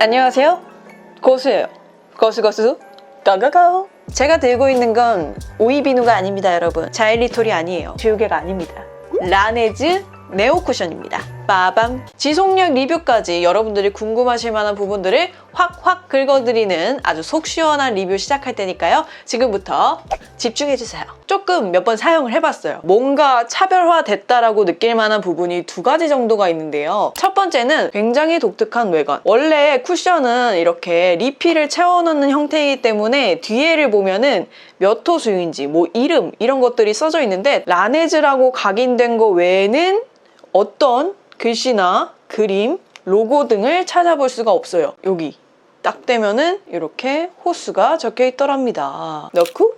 안녕하세요, 고수예요. 고수고수 가가가오. 제가 들고 있는 건 오이비누가 아닙니다, 여러분. 자일리톨이 아니에요. 지우개가 아닙니다. 라네즈 네오 쿠션입니다. 빠밤. 지속력 리뷰까지 여러분들이 궁금하실 만한 부분들을 확확 긁어드리는 아주 속 시원한 리뷰 시작할 테니까요. 지금부터 집중해주세요. 조금 몇 번 사용을 해봤어요. 뭔가 차별화됐다라고 느낄 만한 부분이 두 가지 정도가 있는데요. 첫 번째는 굉장히 독특한 외관. 원래 쿠션은 이렇게 리필을 채워넣는 형태이기 때문에 뒤에를 보면은 몇 호 수유인지 뭐 이름 이런 것들이 써져 있는데 라네즈라고 각인된 거 외에는 어떤 글씨나 그림, 로고 등을 찾아볼 수가 없어요. 여기 딱 대면은 이렇게 호수가 적혀 있더랍니다. 넣고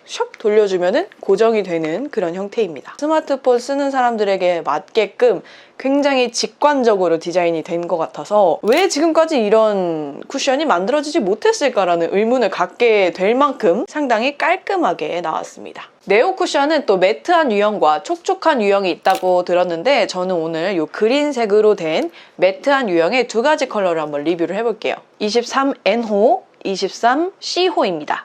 샥 돌려주면은 고정이 되는 그런 형태입니다. 스마트폰 쓰는 사람들에게 맞게끔 굉장히 직관적으로 디자인이 된 것 같아서 왜 지금까지 이런 쿠션이 만들어지지 못했을까라는 의문을 갖게 될 만큼 상당히 깔끔하게 나왔습니다. 네오 쿠션은 또 매트한 유형과 촉촉한 유형이 있다고 들었는데 저는 오늘 이 그린색으로 된 매트한 유형의 두 가지 컬러를 한번 리뷰를 해볼게요. 23N호, 23C호입니다.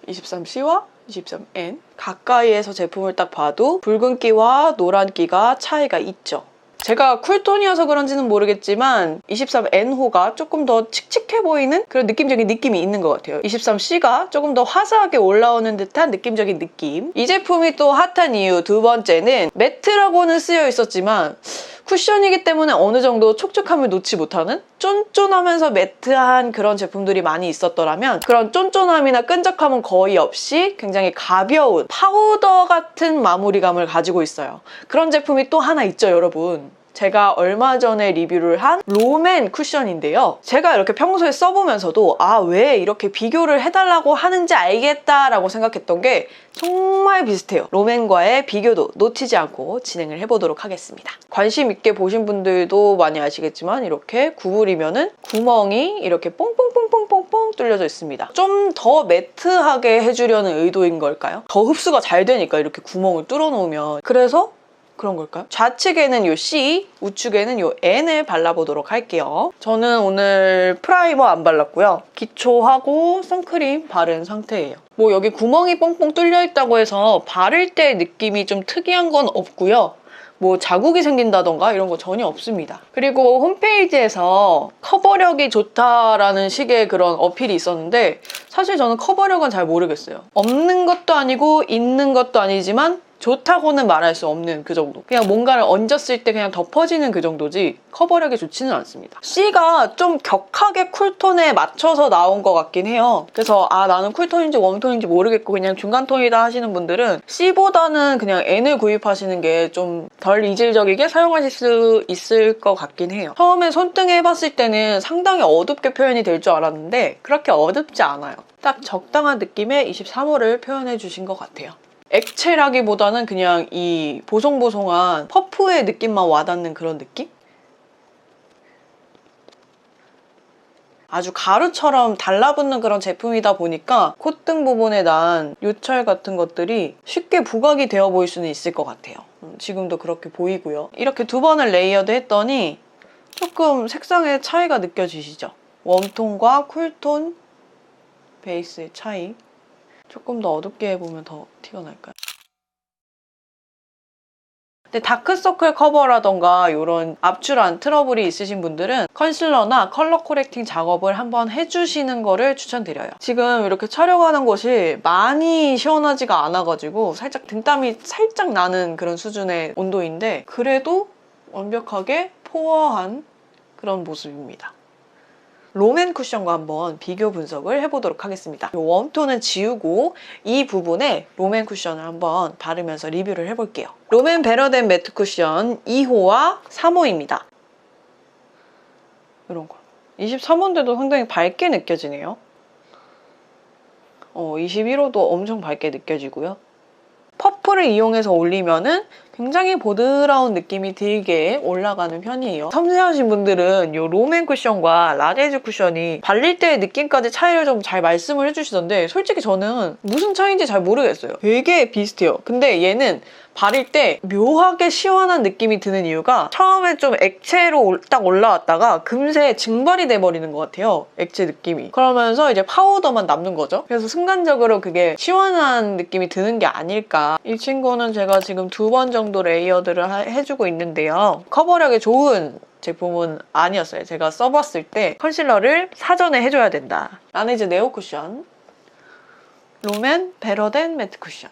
23C와 23N 가까이에서 제품을 딱 봐도 붉은기와 노란기가 차이가 있죠. 제가 쿨톤이어서 그런지는 모르겠지만 23N호가 조금 더 칙칙해 보이는 그런 느낌적인 느낌이 있는 것 같아요. 23C가 조금 더 화사하게 올라오는 듯한 느낌적인 느낌. 이 제품이 또 핫한 이유 두 번째는 매트라고는 쓰여 있었지만 쿠션이기 때문에 어느 정도 촉촉함을 놓지 못하는 쫀쫀하면서 매트한 그런 제품들이 많이 있었더라면 그런 쫀쫀함이나 끈적함은 거의 없이 굉장히 가벼운 파우더 같은 마무리감을 가지고 있어요. 그런 제품이 또 하나 있죠, 여러분. 제가 얼마 전에 리뷰를 한 롬앤 쿠션인데요. 제가 이렇게 평소에 써보면서도 왜 이렇게 비교를 해달라고 하는지 알겠다라고 생각했던 게 정말 비슷해요. 롬앤과의 비교도 놓치지 않고 진행을 해보도록 하겠습니다. 관심 있게 보신 분들도 많이 아시겠지만 이렇게 구부리면은 구멍이 이렇게 뽕뽕뽕뽕뽕뽕 뚫려져 있습니다. 좀 더 매트하게 해주려는 의도인 걸까요? 더 흡수가 잘 되니까 이렇게 구멍을 뚫어 놓으면. 그래서 그런 걸까요? 좌측에는 요 C, 우측에는 요 N을 발라보도록 할게요. 저는 오늘 프라이머 안 발랐고요. 기초하고 선크림 바른 상태예요. 뭐 여기 구멍이 뻥뻥 뚫려 있다고 해서 바를 때 느낌이 좀 특이한 건 없고요. 뭐 자국이 생긴다던가 이런 거 전혀 없습니다. 그리고 홈페이지에서 커버력이 좋다라는 식의 그런 어필이 있었는데 사실 저는 커버력은 잘 모르겠어요. 없는 것도 아니고 있는 것도 아니지만 좋다고는 말할 수 없는 그 정도. 그냥 뭔가를 얹었을 때 그냥 덮어지는 그 정도지 커버력이 좋지는 않습니다. C가 좀 격하게 쿨톤에 맞춰서 나온 것 같긴 해요. 그래서 나는 쿨톤인지 웜톤인지 모르겠고 그냥 중간톤이다 하시는 분들은 C보다는 그냥 N을 구입하시는 게 좀 덜 이질적이게 사용하실 수 있을 것 같긴 해요. 처음에 손등에 해봤을 때는 상당히 어둡게 표현이 될 줄 알았는데 그렇게 어둡지 않아요. 딱 적당한 느낌의 23호를 표현해 주신 것 같아요. 액체라기보다는 그냥 이 보송보송한 퍼프의 느낌만 와닿는 그런 느낌? 아주 가루처럼 달라붙는 그런 제품이다 보니까 콧등 부분에 난 요철 같은 것들이 쉽게 부각이 되어 보일 수는 있을 것 같아요. 지금도 그렇게 보이고요. 이렇게 두 번을 레이어드 했더니 조금 색상의 차이가 느껴지시죠? 웜톤과 쿨톤 베이스의 차이. 조금 더 어둡게 해보면 더 티가 날까요? 근데 다크서클 커버라던가 이런 앞출한 트러블이 있으신 분들은 컨실러나 컬러 코렉팅 작업을 한번 해주시는 거를 추천드려요. 지금 이렇게 촬영하는 곳이 많이 시원하지가 않아가지고 살짝 등땀이 살짝 나는 그런 수준의 온도인데 그래도 완벽하게 포어한 그런 모습입니다. 롬앤 쿠션과 한번 비교 분석을 해보도록 하겠습니다. 이 웜톤은 지우고 이 부분에 롬앤 쿠션을 한번 바르면서 리뷰를 해볼게요. 롬앤 베러덴 매트 쿠션 2호와 3호입니다. 이런 거. 23호인데도 상당히 밝게 느껴지네요. 21호도 엄청 밝게 느껴지고요. 퍼프를 이용해서 올리면은 굉장히 보드라운 느낌이 들게 올라가는 편이에요. 섬세하신 분들은 이 롬앤 쿠션과 라네즈 쿠션이 발릴 때의 느낌까지 차이를 좀 잘 말씀을 해주시던데 솔직히 저는 무슨 차이인지 잘 모르겠어요. 되게 비슷해요. 근데 얘는 바를 때 묘하게 시원한 느낌이 드는 이유가 처음에 좀 액체로 딱 올라왔다가 금세 증발이 돼버리는 것 같아요. 액체 느낌이. 그러면서 이제 파우더만 남는 거죠. 그래서 순간적으로 그게 시원한 느낌이 드는 게 아닐까. 이 친구는 제가 지금 2번 정도 레이어드를 해주고 있는데요. 커버력이 좋은 제품은 아니었어요. 제가 써봤을 때 컨실러를 사전에 해줘야 된다. 라네즈 네오 쿠션, 롬앤 베러덴 매트 쿠션.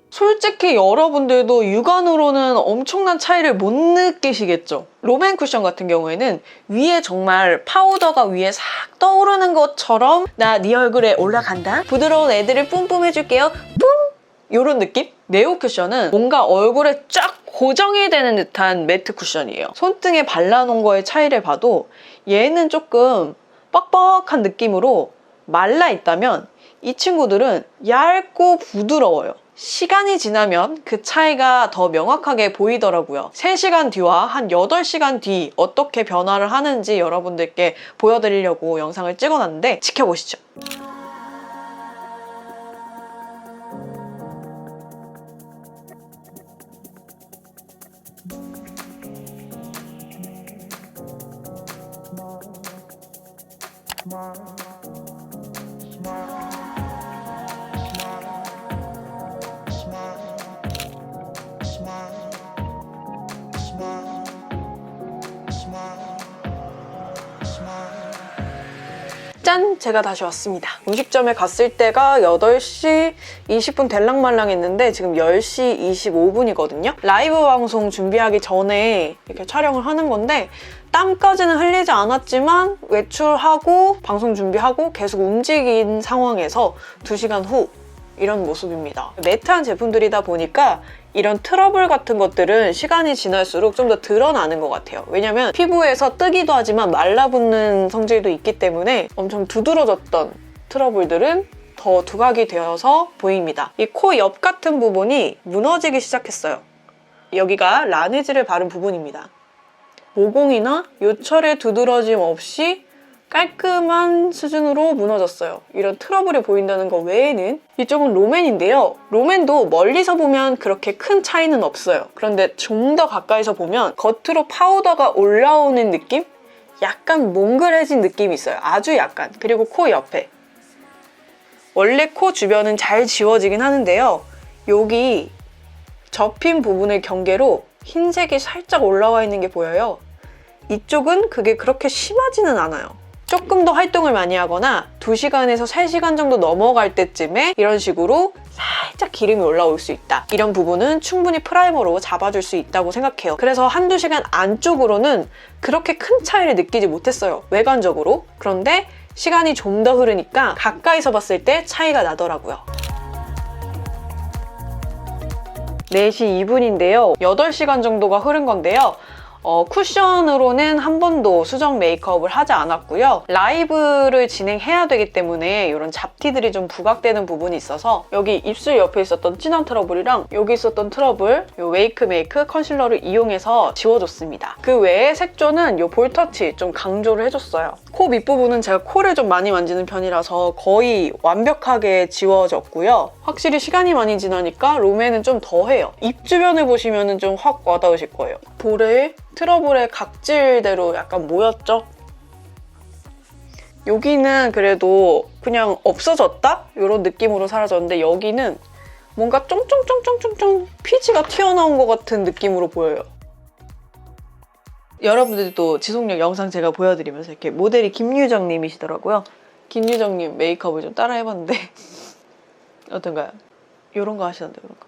솔직히 여러분들도 육안으로는 엄청난 차이를 못 느끼시겠죠? 롬앤 쿠션 같은 경우에는 위에 정말 파우더가 위에 싹 떠오르는 것처럼 나 네 얼굴에 올라간다? 부드러운 애들을 뿜뿜해줄게요. 뿜! 요런 느낌? 네오 쿠션은 뭔가 얼굴에 쫙 고정이 되는 듯한 매트 쿠션이에요. 손등에 발라놓은 거의 차이를 봐도 얘는 조금 뻑뻑한 느낌으로 말라 있다면 이 친구들은 얇고 부드러워요. 시간이 지나면 그 차이가 더 명확하게 보이더라고요. 3시간 뒤와 한 8시간 뒤 어떻게 변화를 하는지 여러분들께 보여드리려고 영상을 찍어놨는데 지켜보시죠. 짠! 제가 다시 왔습니다. 음식점에 갔을 때가 8시 20분 될랑말랑 했는데 지금 10시 25분이거든요. 라이브 방송 준비하기 전에 이렇게 촬영을 하는 건데 땀까지는 흘리지 않았지만 외출하고 방송 준비하고 계속 움직인 상황에서 2시간 후 이런 모습입니다. 매트한 제품들이다 보니까 이런 트러블 같은 것들은 시간이 지날수록 좀 더 드러나는 것 같아요. 왜냐면 피부에서 뜨기도 하지만 말라붙는 성질도 있기 때문에 엄청 두드러졌던 트러블들은 더 두각이 되어서 보입니다. 이 코 옆 같은 부분이 무너지기 시작했어요. 여기가 라네즈를 바른 부분입니다. 모공이나 요철의 두드러짐 없이 깔끔한 수준으로 무너졌어요. 이런 트러블이 보인다는 거 외에는 이쪽은 롬앤인데요. 롬앤도 멀리서 보면 그렇게 큰 차이는 없어요. 그런데 좀 더 가까이서 보면 겉으로 파우더가 올라오는 느낌? 약간 몽글해진 느낌이 있어요. 아주 약간. 그리고 코 옆에. 원래 코 주변은 잘 지워지긴 하는데요. 여기 접힌 부분의 경계로 흰색이 살짝 올라와 있는 게 보여요. 이쪽은 그게 그렇게 심하지는 않아요. 조금 더 활동을 많이 하거나 2시간에서 3시간 정도 넘어갈 때쯤에 이런 식으로 살짝 기름이 올라올 수 있다. 이런 부분은 충분히 프라이머로 잡아줄 수 있다고 생각해요. 그래서 1-2시간 안쪽으로는 그렇게 큰 차이를 느끼지 못했어요. 외관적으로. 그런데 시간이 좀 더 흐르니까 가까이서 봤을 때 차이가 나더라고요. 4시 2분인데요. 8시간 정도가 흐른 건데요. 쿠션으로는 한 번도 수정 메이크업을 하지 않았고요. 라이브를 진행해야 되기 때문에 이런 잡티들이 좀 부각되는 부분이 있어서 여기 입술 옆에 있었던 진한 트러블이랑 여기 있었던 트러블, 이 웨이크 메이크 컨실러를 이용해서 지워줬습니다. 그 외에 색조는 이 볼터치 좀 강조를 해줬어요. 코 밑부분은 제가 코를 좀 많이 만지는 편이라서 거의 완벽하게 지워졌고요. 확실히 시간이 많이 지나니까 롬앤은 좀 더해요. 입 주변을 보시면 좀 확 와닿으실 거예요. 볼에 트러블의 각질대로 약간 모였죠? 여기는 그래도 그냥 없어졌다? 이런 느낌으로 사라졌는데 여기는 뭔가 쫑쫑쫑쫑쫑쫑 피지가 튀어나온 것 같은 느낌으로 보여요. 여러분들도 지속력 영상 제가 보여드리면서 이렇게 모델이 김유정님이시더라고요. 김유정님 메이크업을 좀 따라 해봤는데 어떤가요? 이런 거 하시던데 이런 거.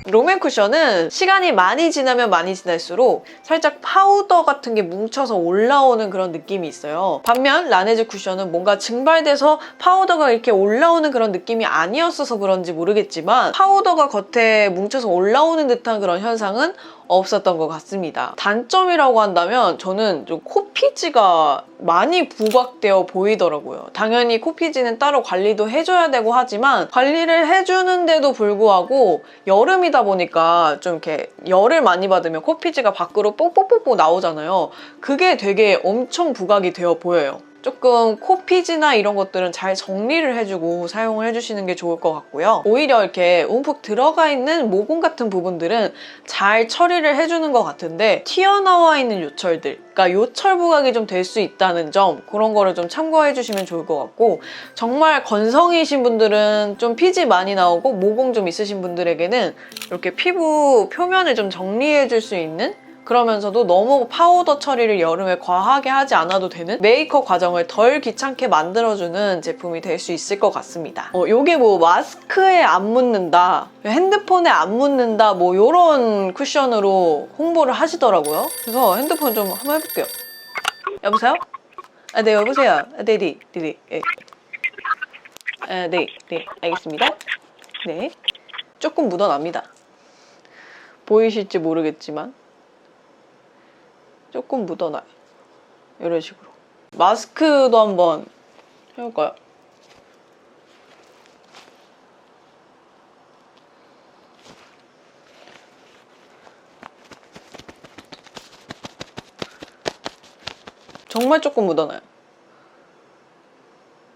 롬앤 쿠션은 시간이 많이 지나면 많이 지날수록 살짝 파우더 같은 게 뭉쳐서 올라오는 그런 느낌이 있어요. 반면 라네즈 쿠션은 뭔가 증발돼서 파우더가 이렇게 올라오는 그런 느낌이 아니었어서 그런지 모르겠지만 파우더가 겉에 뭉쳐서 올라오는 듯한 그런 현상은 없었던 것 같습니다. 단점이라고 한다면 저는 좀 코피지가 많이 부각되어 보이더라고요. 당연히 코피지는 따로 관리도 해줘야 되고 하지만 관리를 해주는데도 불구하고 여름이다 보니까 좀 이렇게 열을 많이 받으면 코피지가 밖으로 뽁뽁뽁뽁 나오잖아요. 그게 되게 엄청 부각이 되어 보여요. 조금 코피지나 이런 것들은 잘 정리를 해주고 사용을 해주시는 게 좋을 것 같고요. 오히려 이렇게 움푹 들어가 있는 모공 같은 부분들은 잘 처리를 해주는 것 같은데 튀어나와 있는 요철들, 그러니까 요철 부각이 좀 될 수 있다는 점, 그런 거를 좀 참고해 주시면 좋을 것 같고, 정말 건성이신 분들은 좀 피지 많이 나오고 모공 좀 있으신 분들에게는 이렇게 피부 표면을 좀 정리해 줄 수 있는, 그러면서도 너무 파우더 처리를 여름에 과하게 하지 않아도 되는 메이크업 과정을 덜 귀찮게 만들어주는 제품이 될 수 있을 것 같습니다. 요게 뭐 마스크에 안 묻는다, 핸드폰에 안 묻는다, 뭐 요런 쿠션으로 홍보를 하시더라고요. 그래서 핸드폰 좀 한번 해볼게요. 여보세요? 아, 네, 여보세요. 아, 네, 네. 아, 네, 알겠습니다. 네. 조금 묻어납니다. 보이실지 모르겠지만 조금 묻어나요. 이런 식으로. 마스크도 한번 해볼까요? 정말 조금 묻어나요.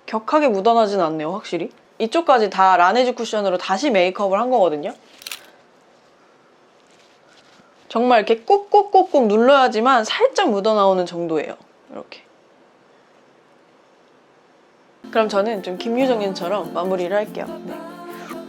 격하게 묻어나진 않네요, 확실히. 이쪽까지 다 라네즈 쿠션으로 다시 메이크업을 한 거거든요. 정말 이렇게 꾹꾹꾹꾹 눌러야지만 살짝 묻어나오는 정도예요. 이렇게. 그럼 저는 좀 김유정님처럼 마무리를 할게요. 네.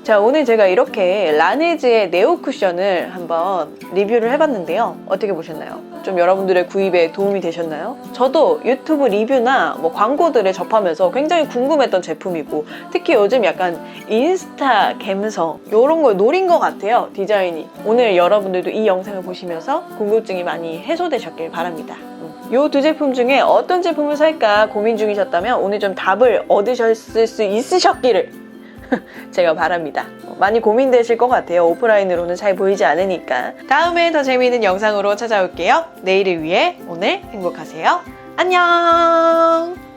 자, 오늘 제가 이렇게 라네즈의 네오 쿠션을 한번 리뷰를 해봤는데요. 어떻게 보셨나요? 좀 여러분들의 구입에 도움이 되셨나요? 저도 유튜브 리뷰나 뭐 광고들을 접하면서 굉장히 궁금했던 제품이고, 특히 요즘 약간 인스타 감성 이런 걸 노린 것 같아요, 디자인이. 오늘 여러분들도 이 영상을 보시면서 궁금증이 많이 해소되셨길 바랍니다. 이 두 제품 중에 어떤 제품을 살까 고민 중이셨다면 오늘 좀 답을 얻으셨을 수 있으셨기를 제가 바랍니다. 많이 고민되실 것 같아요. 오프라인으로는 잘 보이지 않으니까. 다음에 더 재미있는 영상으로 찾아올게요. 내일을 위해 오늘 행복하세요. 안녕!